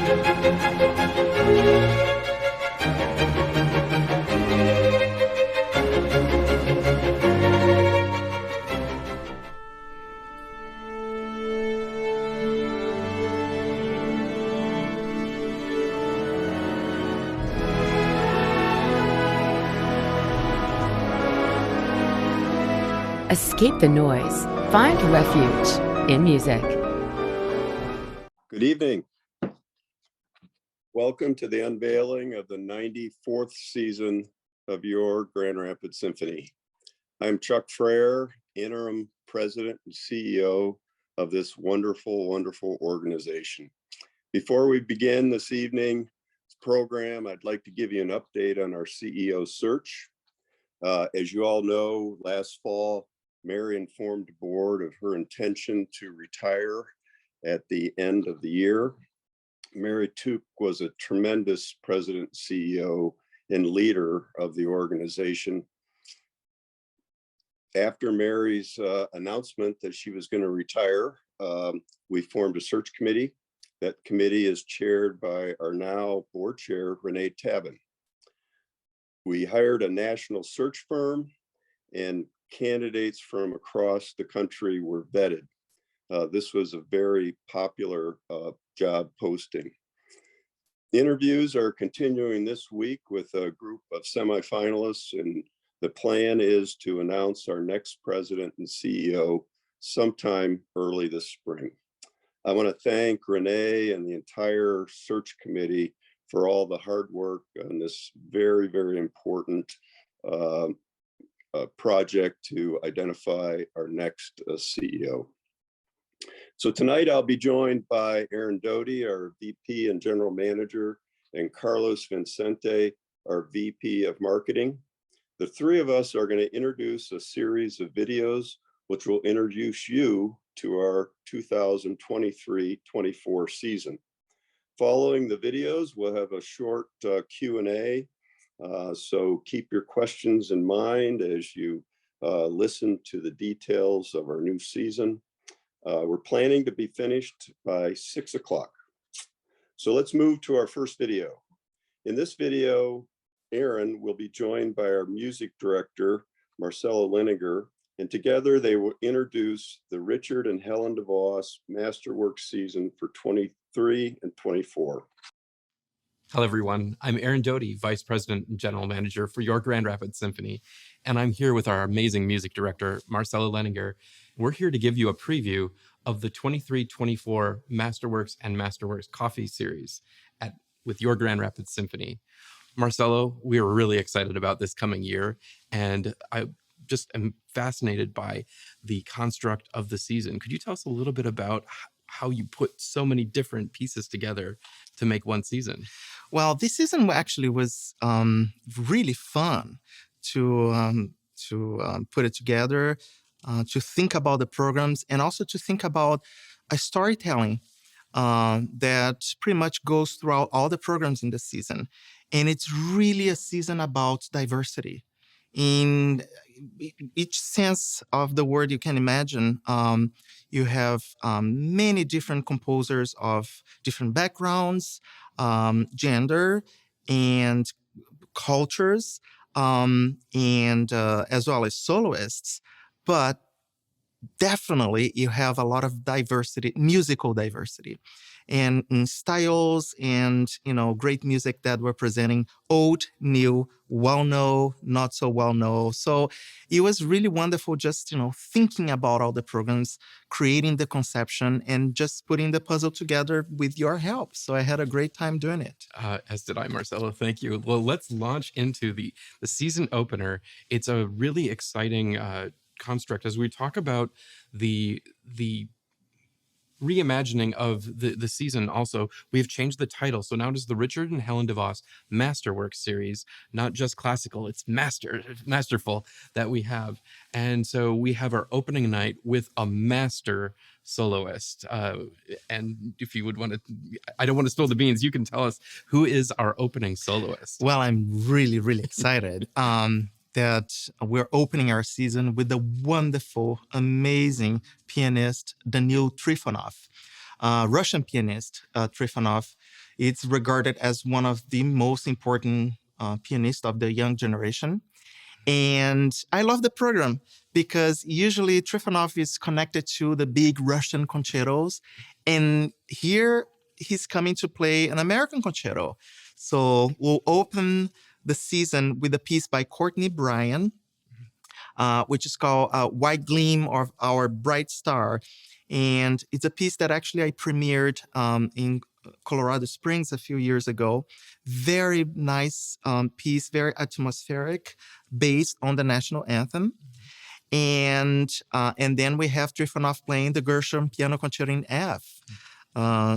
Escape the noise. Find refuge in music. Good evening. Welcome to the unveiling of the 94th season of your Grand Rapids Symphony. I'm Chuck Frere, Interim President and CEO of this wonderful, wonderful organization. Before we begin this evening's program, I'd like to give you an update on our CEO search. As you all know, last fall, Mary informed the board of her intention to retire at the end of the year. Mary Tuke was a tremendous president, CEO, and leader of the organization. After Mary's announcement that she was going to retire, we formed a search committee. That committee is chaired by our now board chair, Renee Tabin. We hired a national search firm, and candidates from across the country were vetted. This was a very popular job posting. Interviews are continuing this week with a group of semifinalists, and the plan is to announce our next president and CEO sometime early this spring. I want to thank Renee and the entire search committee for all the hard work on this very, very important project to identify our next CEO. So tonight I'll be joined by Aaron Doty, our VP and General Manager, and Carlos Vincente, our VP of Marketing. The three of us are going to introduce a series of videos which will introduce you to our 2023-24 season. Following the videos, we'll have a short Q&A. So keep your questions in mind as you listen to the details of our new season. We're planning to be finished by 6 o'clock. So let's move to our first video. In this video, Aaron will be joined by our music director, Marcelo Lehninger, and together they will introduce the Richard and Helen DeVos Masterworks season for 23 and 24. Hello, everyone. I'm Aaron Doty, Vice President and General Manager for your Grand Rapids Symphony, and I'm here with our amazing music director, Marcelo Lehninger. We're here to give you a preview of the 23-24 Masterworks and Masterworks Coffee Series with your Grand Rapids Symphony. Marcelo, we are really excited about this coming year, and I just am fascinated by the construct of the season. Could you tell us a little bit about how you put so many different pieces together to make one season? Well, this season actually was really fun to put it together, to think about the programs, and also to think about a storytelling that pretty much goes throughout all the programs in the season. And it's really a season about diversity. In each sense of the word you can imagine, you have many different composers of different backgrounds, gender, and cultures, and as well as soloists. But definitely you have a lot of diversity, musical diversity, and in styles, and great music that we're presenting, old, new, well-known, not so well-known. So it was really wonderful just thinking about all the programs, creating the conception, and just putting the puzzle together with your help. So I had a great time doing it. As did I, Marcelo. Thank you. Well, let's launch into the season opener. It's a really exciting construct as we talk about the reimagining of the season. Also, we've changed the title, so now it is the Richard and Helen DeVos Masterworks series, not just classical, it's masterful that we have. And so we have our opening night with a master soloist, and if you would want to, I don't want to spill the beans, you can tell us who is our opening soloist. Well, I'm really excited that we're opening our season with the wonderful, amazing pianist, Danil Trifonov. Russian pianist, Trifonov It's regarded as one of the most important pianists of the young generation. And I love the program because usually Trifonov is connected to the big Russian concertos. And here he's coming to play an American concerto. So we'll open the season with a piece by Courtney Bryan, which is called White Gleam of Our Bright Star. And it's a piece that actually I premiered in Colorado Springs a few years ago. Very nice piece, very atmospheric, based on the national anthem. And then we have Trifonov playing the Gershwin Piano Concerto in F.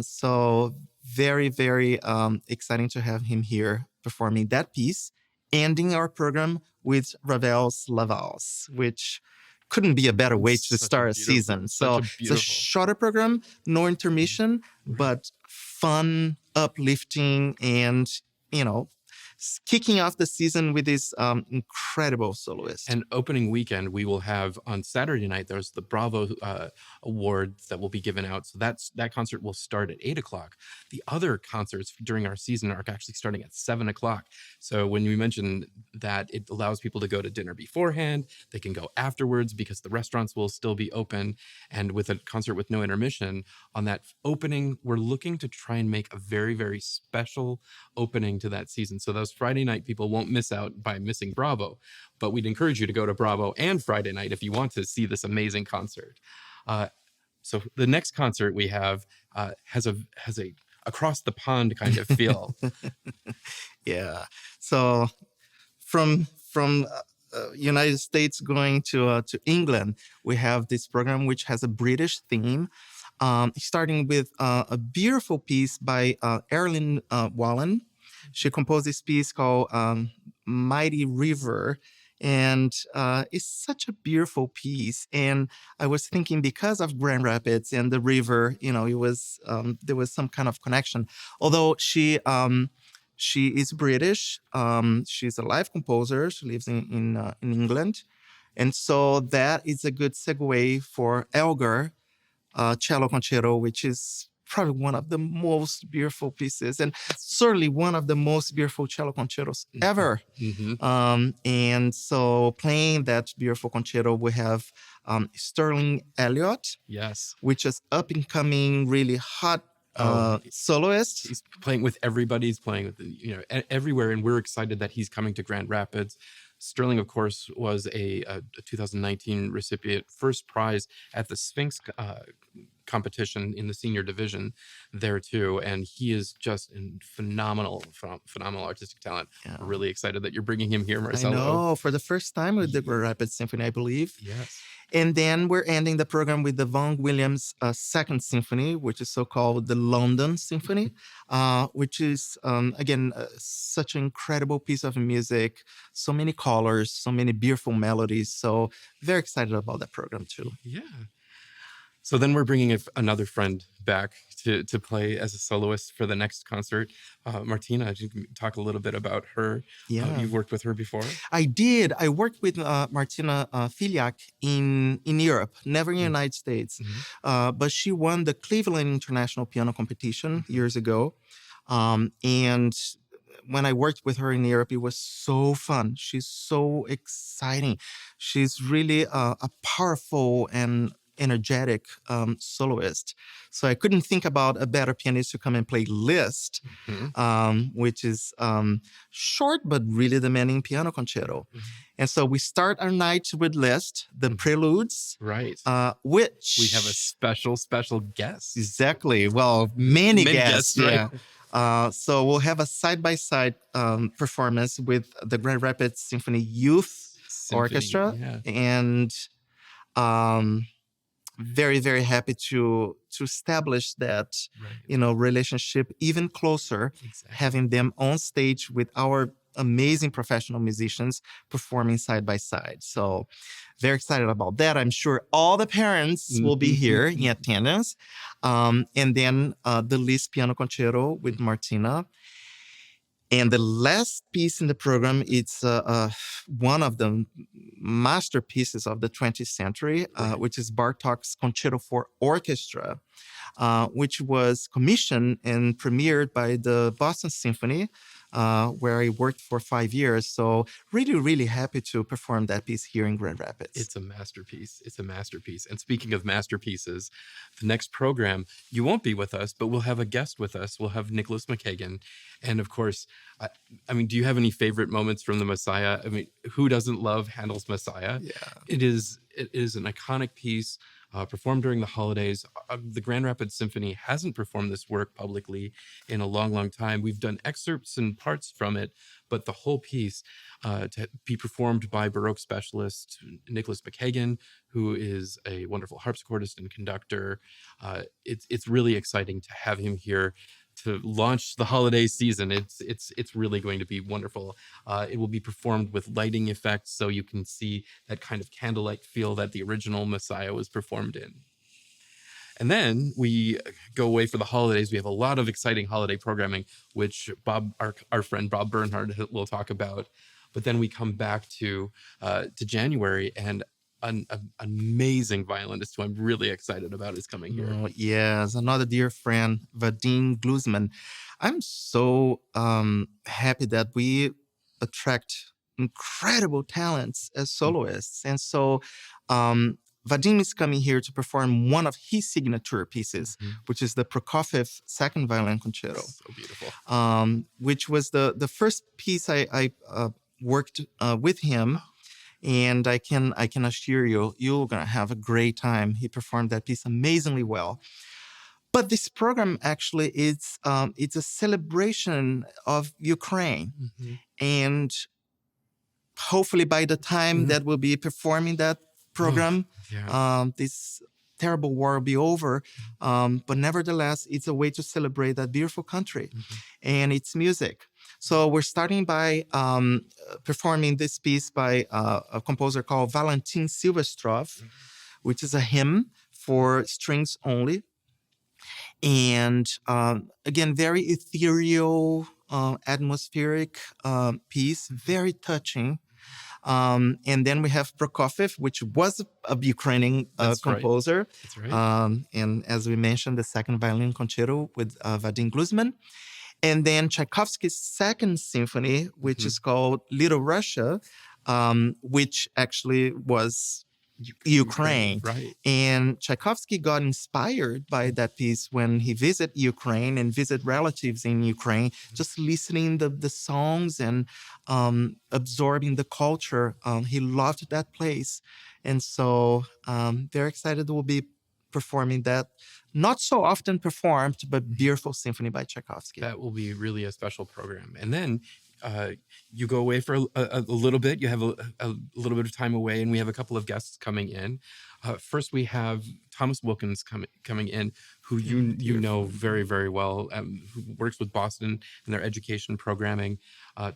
So very, very exciting to have him here performing that piece, ending our program with Ravel's La Valse, which couldn't be a better way to start a season. So it's a shorter program, no intermission, but fun, uplifting, and, kicking off the season with this incredible soloist. And opening weekend, we will have on Saturday night, there's the Bravo Awards that will be given out. So that concert will start at 8 o'clock. The other concerts during our season are actually starting at 7 o'clock. So when we mentioned that it allows people to go to dinner beforehand, they can go afterwards because the restaurants will still be open. And with a concert with no intermission, on that opening, we're looking to try and make a very, very special opening to that season. So those Friday night people won't miss out by missing Bravo, but we'd encourage you to go to Bravo and Friday night if you want to see this amazing concert. So the next concert we have has a across the pond kind of feel. Yeah. So from United States going to England, we have this program which has a British theme, starting with a beautiful piece by Erin Wallen. She composed this piece called Mighty River, and it's such a beautiful piece. And I was thinking, because of Grand Rapids and the river, it was there was some kind of connection. Although she is British, she's a live composer. She lives in England, and so that is a good segue for Elgar Cello Concerto, which is probably one of the most beautiful pieces, and certainly one of the most beautiful cello concertos ever. And so playing that beautiful concerto, we have Sterling Elliott, Yes, which is up and coming, really hot soloist. He's playing with everybody. He's playing with everywhere, and we're excited that he's coming to Grand Rapids. Sterling, of course, was a 2019 recipient, first prize at the Sphinx competition in the senior division there too, and he is just in phenomenal artistic talent. Yeah. We're really excited that you're bringing him here, Marcelo. I know, for the first time with the Grand Rapids Symphony, I believe. Yes. And then we're ending the program with the Vaughan Williams Second Symphony, which is so-called the London Symphony, which is, again, such an incredible piece of music, so many colors, so many beautiful melodies. So very excited about that program too. Yeah. So then we're bringing another friend back to play as a soloist for the next concert. Martina, you can talk a little bit about her. Yeah. You've worked with her before? I did. I worked with Martina Filiak in Europe, never in the United States. But she won the Cleveland International Piano Competition years ago. And when I worked with her in Europe, it was so fun. She's so exciting. She's really a powerful and energetic soloist. So I couldn't think about a better pianist to come and play Liszt, which is short but really demanding piano concerto. And so we start our night with Liszt, the preludes. Right. Which we have a special guest. Exactly. Well, many guests. Right? Yeah. So we'll have a side-by-side performance with the Grand Rapids Symphony Youth Orchestra. Yeah. And very, very happy to establish that, relationship even closer, having them on stage with our amazing professional musicians performing side by side. So very excited about that. I'm sure all the parents will be here in attendance. And then the Liszt Piano Concerto with Martina. And the last piece in the program, it's one of the masterpieces of the 20th century, which is Bartók's Concerto for Orchestra, which was commissioned and premiered by the Boston Symphony, where I worked for 5 years. So really, really happy to perform that piece here in Grand Rapids. It's a masterpiece. It's a masterpiece. And speaking of masterpieces, the next program, you won't be with us, but we'll have a guest with us. We'll have Nicholas McKagan. And of course, I mean, do you have any favorite moments from the Messiah? I mean, who doesn't love Handel's Messiah? Yeah. It is an iconic piece. Performed during the holidays. The Grand Rapids Symphony hasn't performed this work publicly in a long, long time. We've done excerpts and parts from it, but the whole piece to be performed by Baroque specialist Nicholas McKagan, who is a wonderful harpsichordist and conductor. It's really exciting to have him here to launch the holiday season. It's really going to be wonderful. It will be performed with lighting effects, so you can see that kind of candlelight feel that the original Messiah was performed in. And then we go away for the holidays. We have a lot of exciting holiday programming, which Bob, our friend Bob Bernhardt, will talk about. But then we come back to January, and an amazing violinist who I'm really excited about is coming here. Oh, yes, another dear friend, Vadim Gluzman. I'm so happy that we attract incredible talents as soloists. And so Vadim is coming here to perform one of his signature pieces, which is the Prokofiev Second Violin Concerto. So beautiful. Which was the first piece I worked with him. And I can assure you, you're going to have a great time. He performed that piece amazingly well. But this program actually it's a celebration of Ukraine. And hopefully by the time that we'll be performing that program, this terrible war will be over. But nevertheless, it's a way to celebrate that beautiful country and its music. So we're starting by performing this piece by a composer called Valentin Silvestrov, which is a hymn for strings only. And again, very ethereal, atmospheric piece, very touching. And then we have Prokofiev, which was a Ukrainian composer. That's right. And as we mentioned, the Second Violin Concerto with Vadim Gluzman. And then Tchaikovsky's Second Symphony, which is called Little Russia, which actually was Ukraine. Right. And Tchaikovsky got inspired by that piece when he visited Ukraine and visited relatives in Ukraine, just listening the songs and absorbing the culture. He loved that place. And so very excited we'll be performing that not so often performed, but beautiful symphony by Tchaikovsky. That will be really a special program. And then you go away for a little bit. You have a little bit of time away, and we have a couple of guests coming in. First, we have Thomas Wilkins coming in, who you know very, very well, who works with Boston in their education programming.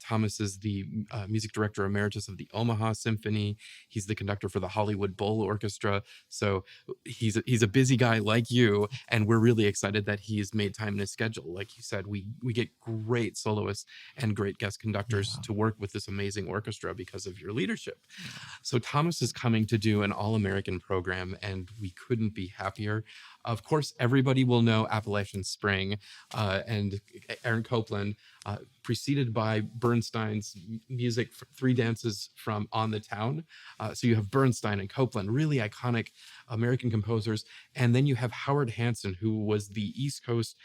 Thomas is the music director emeritus of the Omaha Symphony. He's the conductor for the Hollywood Bowl Orchestra. So he's a busy guy like you, and we're really excited that he's made time in his schedule. Like you said, we get great soloists and great guest conductors to work with this amazing orchestra because of your leadership. So Thomas is coming to do an all-American program, and we couldn't be happier. Of course, everybody will know Appalachian Spring and Aaron Copland, preceded by Bernstein's music, Three Dances from On the Town. So you have Bernstein and Copland, really iconic American composers. And then you have Howard Hanson, who was the East Coast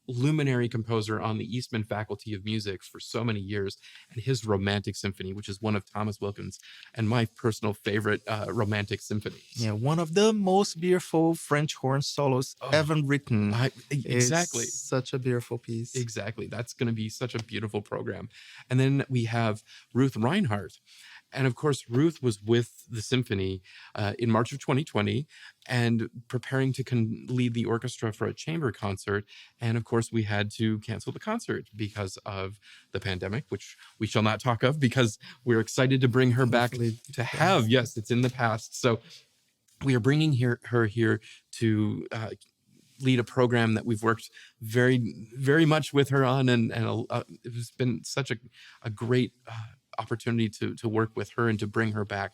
luminary composer on the Eastman Faculty of Music for so many years, and his Romantic Symphony, which is one of Thomas Wilkins and my personal favorite Romantic symphonies. Yeah, one of the most beautiful French horn solos ever written. Exactly. It's such a beautiful piece. Exactly. That's going to be such a beautiful program. And then we have Ruth Reinhardt. And of course, Ruth was with the symphony in March of 2020 and preparing to lead the orchestra for a chamber concert. And of course, we had to cancel the concert because of the pandemic, which we shall not talk of because we're excited to bring her back to have. Yes, it's in the past. So we are bringing her here to lead a program that we've worked very much with her on, and it's been such a great opportunity to work with her and to bring her back.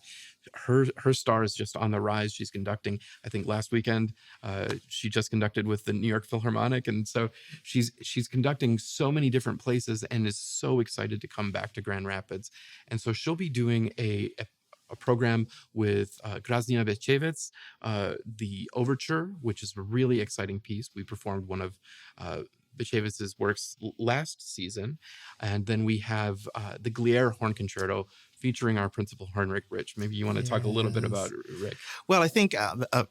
Her star is just on the rise. She's conducting, I think last weekend, she just conducted with the New York Philharmonic. And so she's conducting so many different places and is so excited to come back to Grand Rapids. And so she'll be doing a program with Krasnina Bechevets, the Overture, which is a really exciting piece. We performed one of Bechevets' works last season. And then we have the Glier Horn Concerto featuring our principal horn, Rick Rich. Maybe you want to talk a little bit about Rick. Well, I think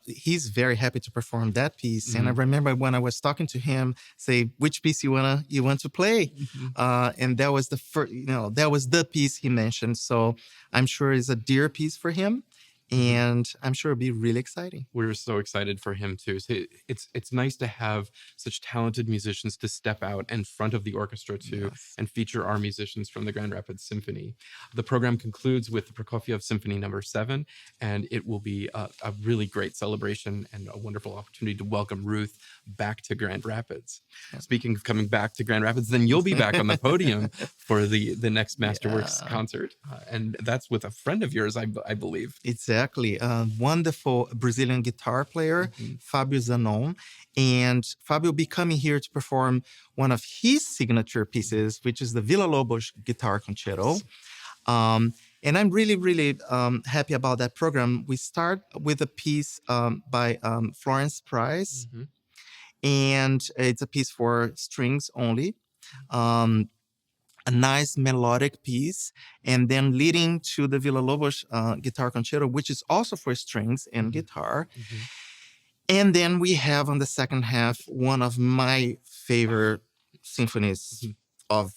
he's very happy to perform that piece. And I remember when I was talking to him, say, which piece you want to play? And that was the first, that was the piece he mentioned. So I'm sure it's a dear piece for him. And I'm sure it'll be really exciting. We're so excited for him too. So it's nice to have such talented musicians to step out in front of the orchestra too, and feature our musicians from the Grand Rapids Symphony. The program concludes with the Prokofiev Symphony No. 7, and it will be a really great celebration and a wonderful opportunity to welcome Ruth back to Grand Rapids. Speaking of coming back to Grand Rapids, then you'll be back on the podium for the next Masterworks concert, and that's with a friend of yours, I believe. Exactly. A wonderful Brazilian guitar player, Fábio Zanon. And Fábio will be coming here to perform one of his signature pieces, which is the Villa-Lobos Guitar Concerto. And I'm really, really happy about that program. We start with a piece by Florence Price. And it's a piece for strings only. A nice melodic piece, and then leading to the Villa-Lobos Guitar Concerto, which is also for strings and guitar. And then we have on the second half one of my favorite symphonies of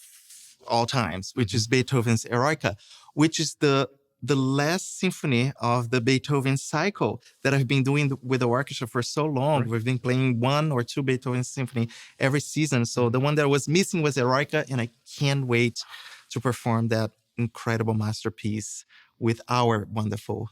all times, which is Beethoven's Eroica, which is the last symphony of the Beethoven cycle that I've been doing with the orchestra for so long. We've been playing one or two Beethoven symphony every season. So the one that was missing was Eroica, and I can't wait to perform that incredible masterpiece with our wonderful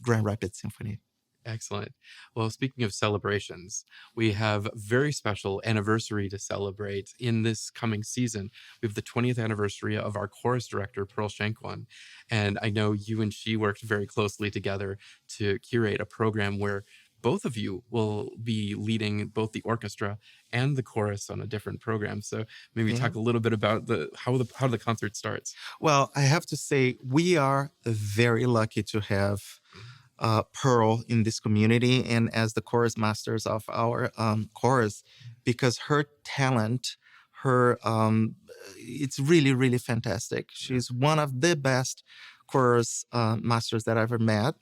Grand Rapids Symphony. Excellent. Well, speaking of celebrations, we have a very special anniversary to celebrate in this coming season. We have the 20th anniversary of our chorus director, Pearl Shankwan. And I know you and she worked very closely together to curate a program where both of you will be leading both the orchestra and the chorus on a different program. So maybe talk a little bit about how the concert starts. Well, I have to say, we are very lucky to have Pearl in this community and as the chorus masters of our chorus, because her talent, it's really, really fantastic. She's one of the best chorus masters that I've ever met.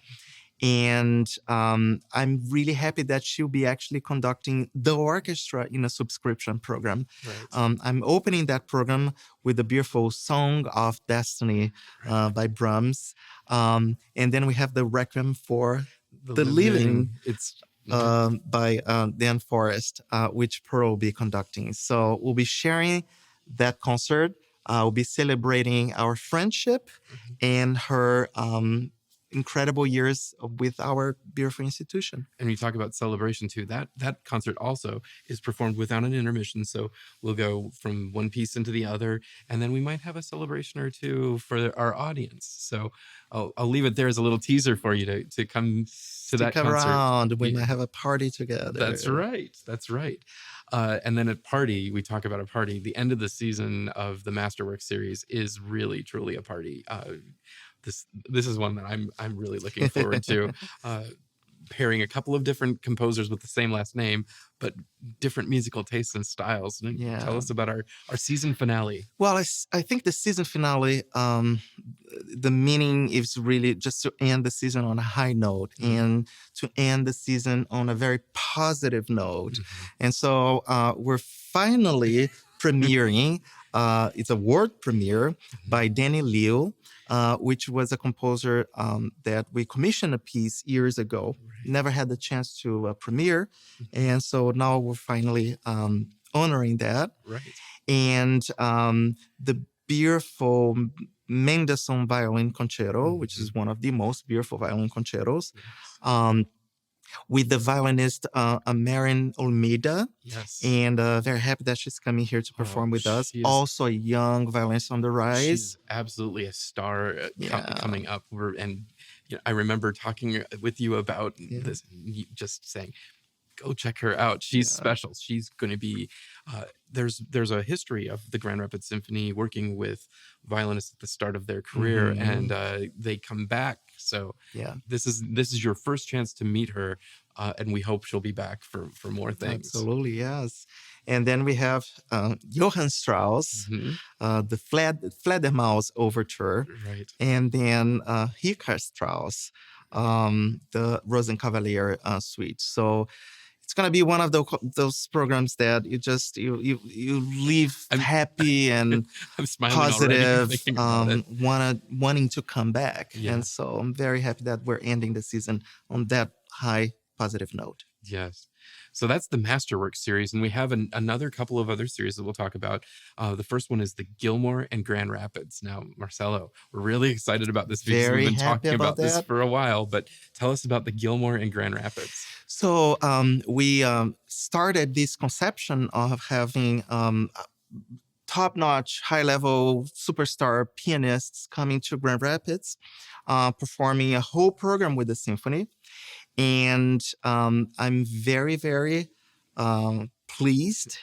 And I'm really happy that she'll be actually conducting the orchestra in a subscription program. I'm opening that program with the beautiful Song of Destiny by Brahms. And then we have the Requiem for the Living. It's by Dan Forrest, which Pearl will be conducting. So we'll be sharing that concert. We'll be celebrating our friendship and her incredible years with our beautiful institution. And you talk about celebration too. That concert also is performed without an intermission. So we'll go from one piece into the other, and then we might have a celebration or two for our audience. So I'll leave it there as a little teaser for you to come to that concert. Around. We might have a party together. That's right. That's right. And then at party, we talk about a party. The end of the season of the Masterworks series is really, truly a party. This is one that I'm really looking forward to. Pairing a couple of different composers with the same last name, but different musical tastes and styles. Tell us about our season finale. Well, I think the season finale, the meaning is really just to end the season on a high note and to end the season on a very positive note. And so we're finally premiering. It's a world premiere by Danny Liu, which was a composer that we commissioned a piece years ago. Never had the chance to premiere. And so now we're finally honoring that. And the beautiful Mendelssohn Violin Concerto, which is one of the most beautiful violin concertos, with the violinist Marin Olmeida. Yes. And very happy that she's coming here to perform with us. Also a young violinist on the rise. She's absolutely a star coming up. I remember talking with you about this, just saying, go check her out. She's special. She's going to be, there's a history of the Grand Rapids Symphony working with violinists at the start of their career, and they come back. So this is your first chance to meet her, and we hope she'll be back for more things. Absolutely, yes. And then we have Johann Strauss, the Fledermaus Overture, right? And then Richard Strauss, the Rosenkavalier Suite. So it's gonna be one of those programs that you leave happy and I'm smiling positive, already, wanting to come back. Yeah. And so I'm very happy that we're ending the season on that high positive note. Yes. So that's the Masterworks series, and we have another couple of other series that we'll talk about. The first one is the Gilmore and Grand Rapids. Now, Marcelo, we're really excited about this because we've been talking about this for a while, but tell us about the Gilmore and Grand Rapids. So we started this conception of having top-notch, high-level superstar pianists coming to Grand Rapids, performing a whole program with the symphony. And I'm very, very pleased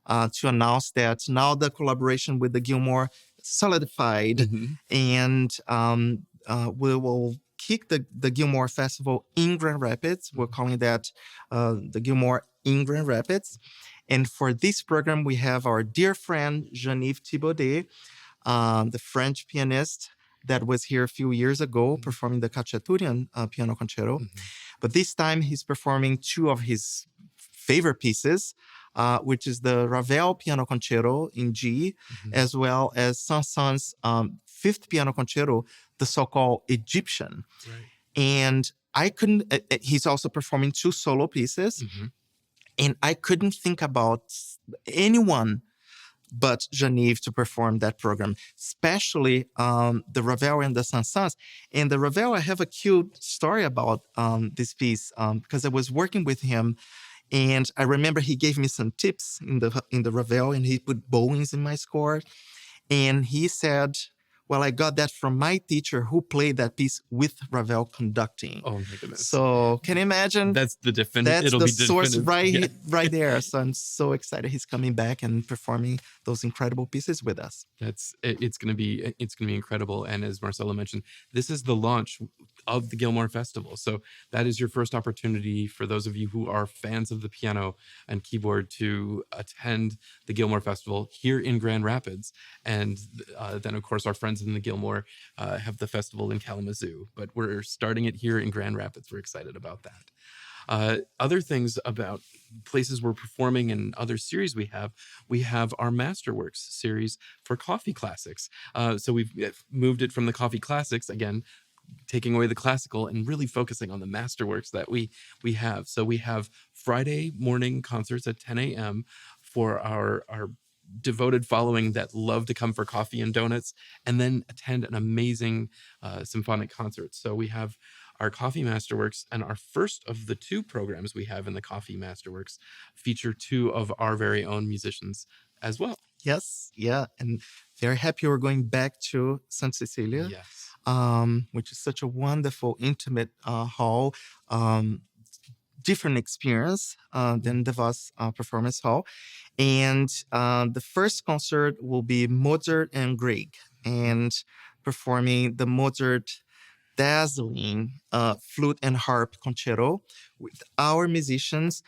to announce that now the collaboration with the Gilmore solidified, and we will kick the Gilmore Festival in Grand Rapids. We're calling that the Gilmore in Grand Rapids. And for this program, we have our dear friend, Jean-Yves Thibaudet, the French pianist that was here a few years ago performing the Cacciaturian piano concerto. But this time he's performing two of his favorite pieces, which is the Ravel Piano Concerto in G, as well as Saint-Saëns' fifth piano concerto, the so-called Egyptian. Right. And he's also performing two solo pieces. And I couldn't think about anyone but Jean-Yves to perform that program, especially the Ravel and the Saint-Saëns. And the Ravel, I have a cute story about this piece because I was working with him, and I remember he gave me some tips in the Ravel, and he put bowings in my score. And he said, well, I got that from my teacher who played that piece with Ravel conducting. Oh my goodness. So can you imagine? That's the definitive. That's the source right there. So I'm so excited he's coming back and performing those incredible pieces with us. It's going to be incredible. And as Marcelo mentioned, this is the launch of the Gilmore Festival. So that is your first opportunity for those of you who are fans of the piano and keyboard to attend the Gilmore Festival here in Grand Rapids. And then, of course, our friends in the Gilmore have the festival in Kalamazoo. But we're starting it here in Grand Rapids. We're excited about that. Other things about places we're performing and other series we have our Masterworks series for coffee classics. So we've moved it from the coffee classics, again, taking away the classical and really focusing on the Masterworks that we have. So we have Friday morning concerts at 10 a.m. for our devoted following that love to come for coffee and donuts and then attend an amazing symphonic concert. So we have our Coffee Masterworks, and our first of the two programs we have in the Coffee Masterworks feature two of our very own musicians as well. Yes, yeah, and very happy we're going back to St. Cecilia, yes, which is such a wonderful, intimate hall, different experience than the Voss Performance Hall. And the first concert will be Mozart and Grieg, and performing the Mozart dazzling flute and harp concerto with our musicians,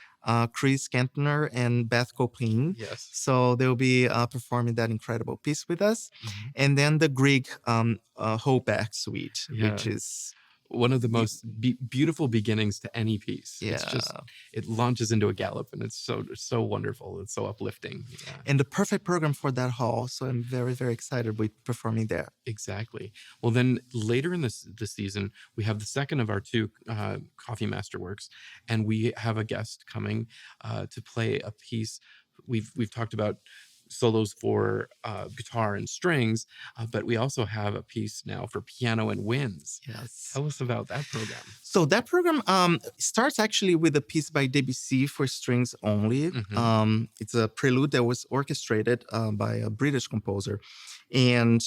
Chris Kentner and Beth Copeland. Yes. So they'll be performing that incredible piece with us. And then the Grieg Hoback Suite, which is one of the most beautiful beginnings to any piece. Yeah. It's just, it launches into a gallop, and it's so wonderful. It's so uplifting. Yeah. And the perfect program for that hall. So I'm very, very excited with performing there. Exactly. Well, then later in this season, we have the second of our two Coffee Masterworks, and we have a guest coming to play a piece. We've talked about solos for guitar and strings, but we also have a piece now for piano and winds. Yes. Tell us about that program. So that program starts actually with a piece by Debussy for strings only. It's a prelude that was orchestrated by a British composer, and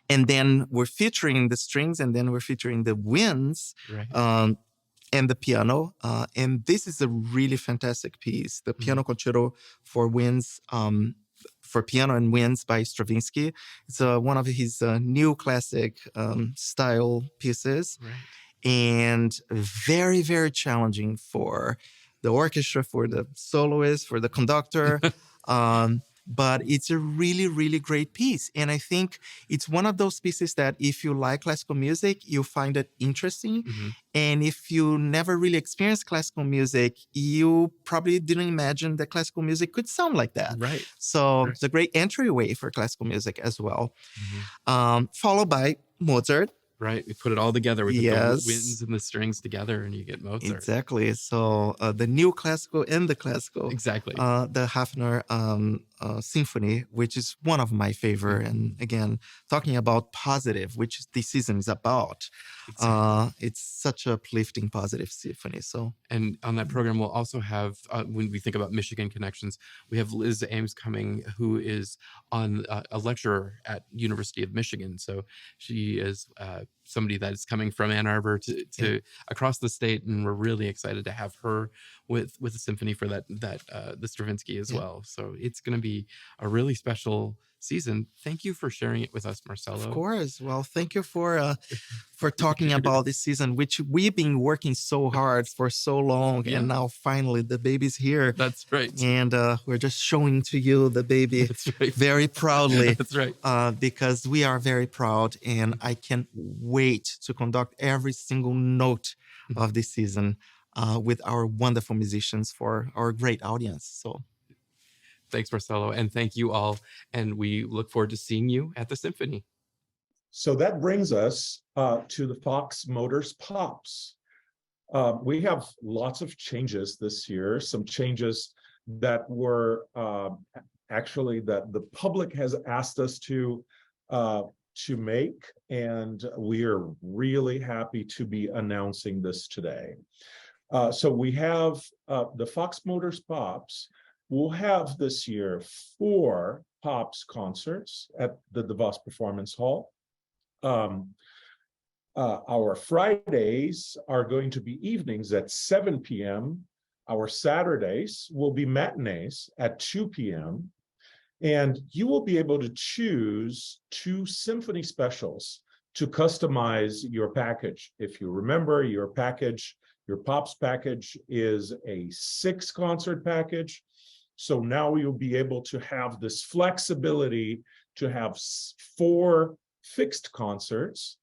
then we're featuring the strings, and then we're featuring the winds. Right. And the piano. And this is a really fantastic piece, the Piano Concerto for Winds, for piano and winds by Stravinsky. It's one of his new classic style pieces. Right. And very, very challenging for the orchestra, for the soloist, for the conductor. But it's a really, really great piece. And I think it's one of those pieces that if you like classical music, you find it interesting. And if you never really experienced classical music, you probably didn't imagine that classical music could sound like that. Right. So Right. it's a great entryway for classical music as well. Followed by Mozart. Right. We put it all together. We put Yes. the winds and the strings together, and you get Mozart. Exactly. So the new classical and the classical. Exactly. The Hafner Symphony, which is one of my favorite. And again, talking about positive, which this season is about. It's such a uplifting, positive symphony. So, and on that program, we'll also have, when we think about Michigan connections, we have Liz Ames coming, who is on a lecturer at University of Michigan. So she is somebody that is coming from Ann Arbor to across the state, and we're really excited to have her with the symphony for the Stravinsky as well. So it's going to be a really special season. Thank you for sharing it with us, Marcelo. Of course. Well, thank you for talking about this season, which we've been working so hard for so long, and now finally the baby's here. That's right. And we're just showing to you the baby. That's right. Very proudly. That's right. Because we are very proud, and I can't wait to conduct every single note of this season with our wonderful musicians for our great audience. So. Thanks, Marcelo, and thank you all. And we look forward to seeing you at the symphony. So that brings us to the Fox Motors Pops. We have lots of changes this year, some changes that were actually that the public has asked us to make, and we are really happy to be announcing this today. So we have the Fox Motors Pops. We'll have this year 4 Pops concerts at the DeVos Performance Hall. Our Fridays are going to be evenings at 7 p.m. Our Saturdays will be matinees at 2 p.m. And you will be able to choose 2 symphony specials to customize your package. If you remember, your package, your Pops package is a 6-concert package. So now you'll be able to have this flexibility to have 4 fixed concerts,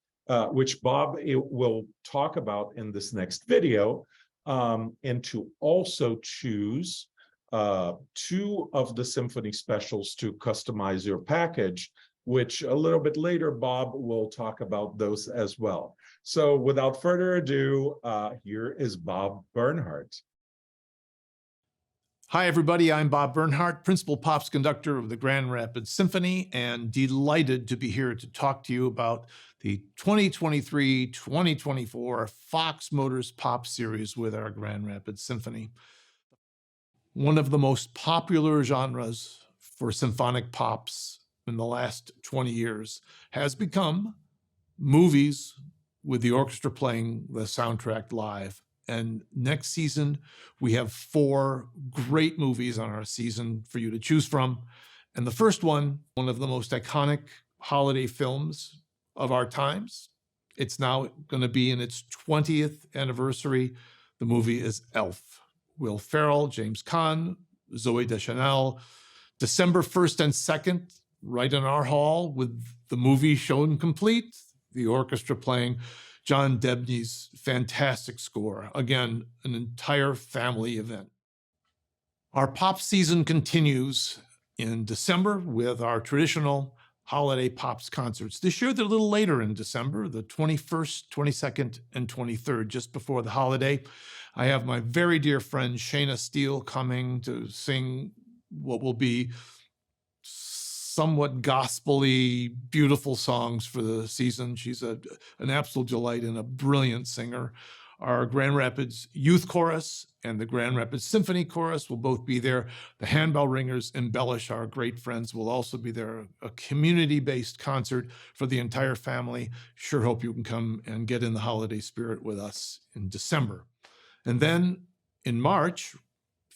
which Bob will talk about in this next video, and to also choose 2 of the symphony specials to customize your package, which a little bit later, Bob will talk about those as well. So without further ado, here is Bob Bernhardt. Hi, everybody. I'm Bob Bernhardt, Principal Pops Conductor of the Grand Rapids Symphony, and delighted to be here to talk to you about the 2023-2024 Fox Motors Pop Series with our Grand Rapids Symphony. One of the most popular genres for symphonic pops in the last 20 years has become movies with the orchestra playing the soundtrack live. And next season, we have 4 great movies on our season for you to choose from. And the first one of the most iconic holiday films of our times. It's now going to be in its 20th anniversary. The movie is Elf. Will Ferrell, James Caan, Zooey Deschanel. December 1st and 2nd, right in our hall with the movie shown complete, the orchestra playing John Debney's fantastic score. Again, an entire family event. Our pop season continues in December with our traditional holiday pops concerts. This year, they're a little later in December, the 21st, 22nd, and 23rd, just before the holiday. I have my very dear friend Shayna Steele coming to sing what will be somewhat gospel-y, beautiful songs for the season. She's an absolute delight and a brilliant singer. Our Grand Rapids Youth Chorus and the Grand Rapids Symphony Chorus will both be there. The Handbell Ringers Embellish, our great friends, will also be there. A community-based concert for the entire family. Sure hope you can come and get in the holiday spirit with us in December. And then in March,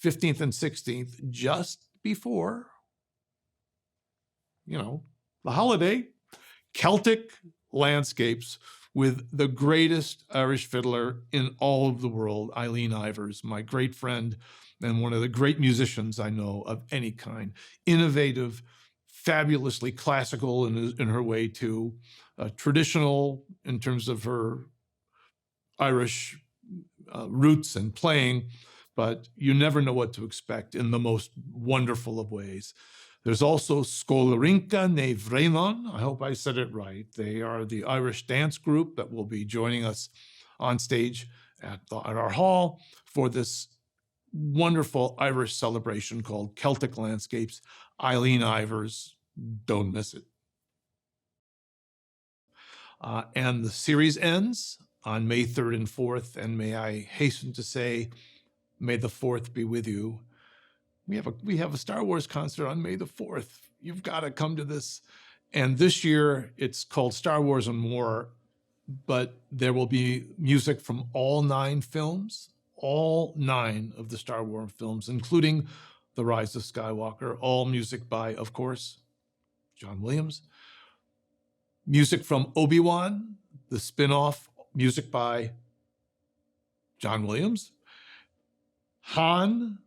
15th and 16th, just before, the holiday, Celtic Landscapes with the greatest Irish fiddler in all of the world, Eileen Ivers, my great friend and one of the great musicians I know of any kind. Innovative, fabulously classical in her way too, traditional in terms of her Irish roots and playing, but you never know what to expect in the most wonderful of ways. There's also Skolarinka ne Vrenon. I hope I said it right. They are the Irish dance group that will be joining us on stage at our hall for this wonderful Irish celebration called Celtic Landscapes. Eileen Ivers, don't miss it. And the series ends on May 3rd and 4th, and may I hasten to say, may the 4th be with you. We have a Star Wars concert on May the 4th. You've got to come to this. And this year, it's called Star Wars and More, but there will be music from all 9 films, all 9 of the Star Wars films, including The Rise of Skywalker, all music by, of course, John Williams. Music from Obi-Wan, the spin-off, music by John Williams. Han,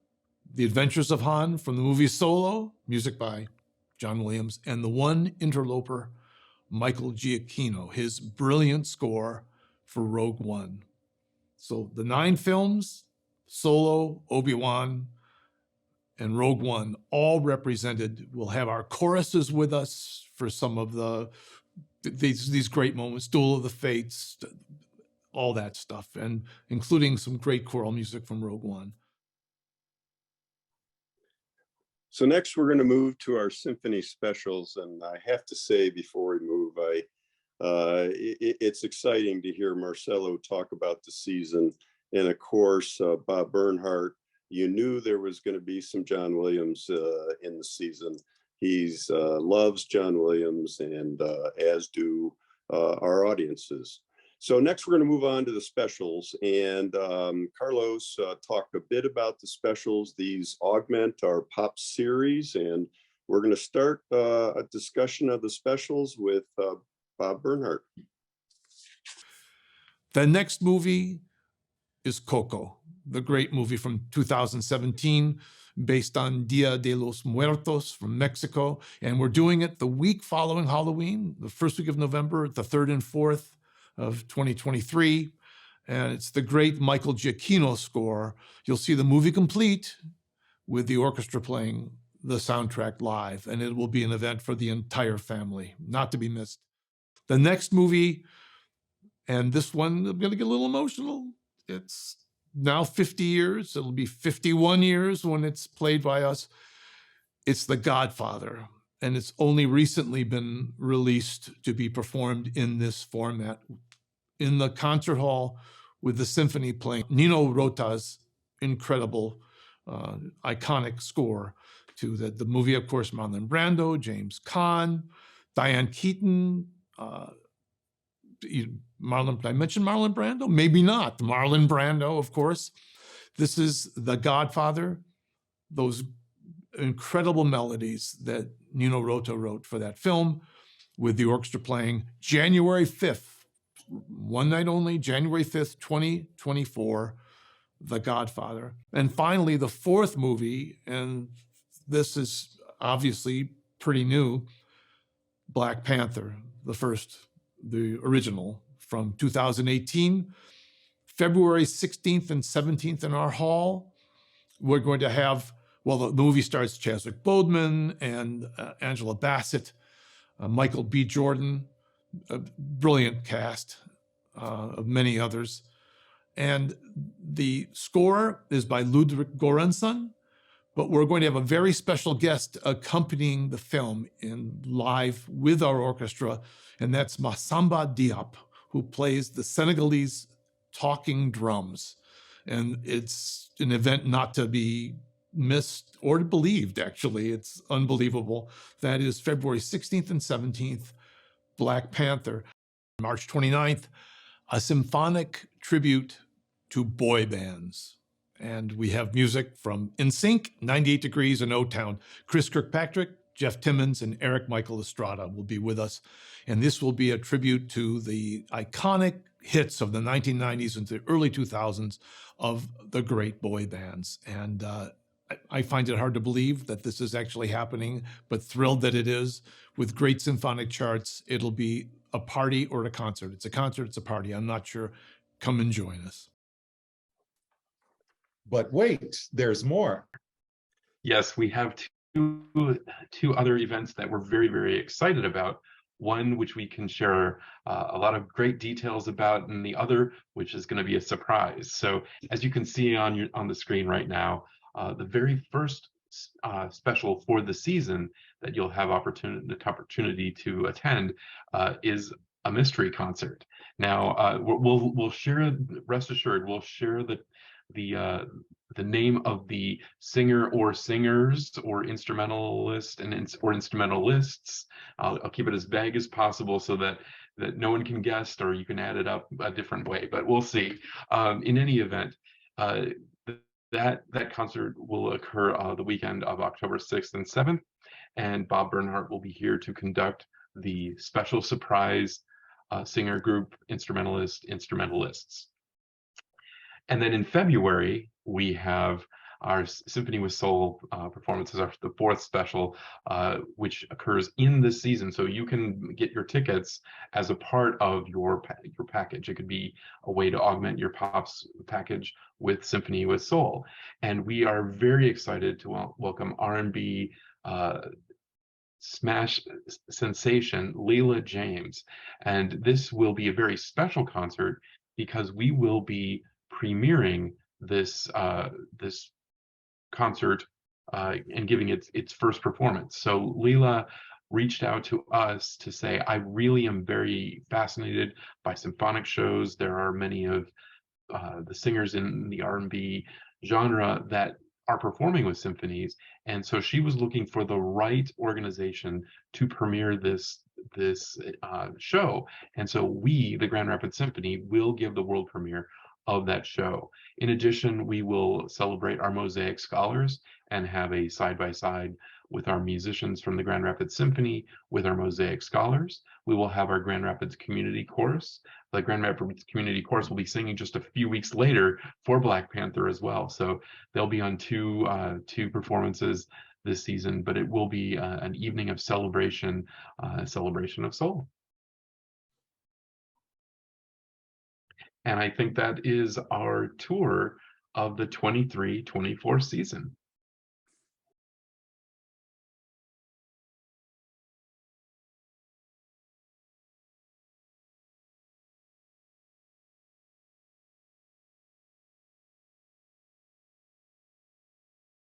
The Adventures of Han from the movie Solo, music by John Williams. And the one interloper, Michael Giacchino, his brilliant score for Rogue One. So the 9 films, Solo, Obi-Wan, and Rogue One, all represented. We'll have our choruses with us for some of these great moments, Duel of the Fates, all that stuff, and including some great choral music from Rogue One. So next we're going to move to our symphony specials, and I have to say before we move, it's exciting to hear Marcelo talk about the season, and of course Bob Bernhardt. You knew there was going to be some John Williams in the season. He's loves John Williams, and as do our audiences. So next we're going to move on to the specials, and Carlos talked a bit about the specials. These augment our pop series, and we're going to start a discussion of the specials with Bob Bernhardt. The next movie is Coco, the great movie from 2017, based on Dia de los Muertos from Mexico. And we're doing it the week following Halloween, the first week of November, the 3rd and 4th of 2023. And it's the great Michael Giacchino score. You'll see the movie complete with the orchestra playing the soundtrack live, and it will be an event for the entire family, not to be missed. The next movie, and this one, I'm going to get a little emotional. It's now 50 years. It'll be 51 years when it's played by us. It's The Godfather, and it's only recently been released to be performed in this format in the concert hall with the symphony playing Nino Rota's incredible, iconic score to the movie, of course, Marlon Brando, James Caan, Diane Keaton, did I mention Marlon Brando? Maybe not. Marlon Brando, of course. This is The Godfather, those incredible melodies that Nino Rota wrote for that film, with the orchestra playing January 5th, one night only, January 5th, 2024, The Godfather. And finally, the 4th movie, and this is obviously pretty new, Black Panther, the original from 2018, February 16th and 17th in our hall. We're going to have, well, the movie stars Chadwick Boseman and Angela Bassett, Michael B. Jordan, a brilliant cast of many others. And the score is by Ludwig Göransson, But we're going to have a very special guest accompanying the film in live with our orchestra, and that's Massamba Diop, who plays the Senegalese talking drums. And it's an event not to be missed or believed, actually. It's unbelievable. That is February 16th and 17th, Black Panther. March 29th, a symphonic tribute to boy bands. And we have music from NSYNC, 98 Degrees, and O-Town. Chris Kirkpatrick, Jeff Timmons, and Eric Michael Estrada will be with us. And this will be a tribute to the iconic hits of the 1990s and the early 2000s of the great boy bands. And I find it hard to believe that this is actually happening, but thrilled that it is. With great symphonic charts, it'll be a party or a concert. It's a concert, it's a party. I'm not sure. Come and join us. But wait, there's more. Yes, we have two other events that we're very, very excited about. One which we can share a lot of great details about, and the other which is going to be a surprise. So as you can see on the screen right now, the very first special for the season that you'll have opportunity to attend is a mystery concert. Now we'll share. Rest assured, we'll share the name of the singer or singers or instrumentalist or instrumentalists. I'll keep it as vague as possible so that no one can guess, or you can add it up a different way, but we'll see. In any event, that concert will occur the weekend of October 6th and 7th, and Bob Bernhardt will be here to conduct the special surprise singer group instrumentalists. And then in February, we have our Symphony with Soul performances, the fourth special, which occurs in this season. So you can get your tickets as a part of your package. It could be a way to augment your Pops package with Symphony with Soul. And we are very excited to welcome R&B smash sensation Leela James. And this will be a very special concert because we will be premiering this concert and giving its first performance. So Leela reached out to us to say, I really am very fascinated by symphonic shows. There are many of the singers in the R&B genre that are performing with symphonies, and so she was looking for the right organization to premiere this show. And so we, the Grand Rapids Symphony, will give the world premiere of that show. In addition, we will celebrate our Mosaic Scholars and have a side-by-side with our musicians from the Grand Rapids Symphony with our Mosaic Scholars. We will have our Grand Rapids Community Chorus. The Grand Rapids Community Chorus will be singing just a few weeks later for Black Panther as well. So they'll be on two performances this season, but it will be an evening of celebration of soul. And I think that is our tour of the 23-24 season.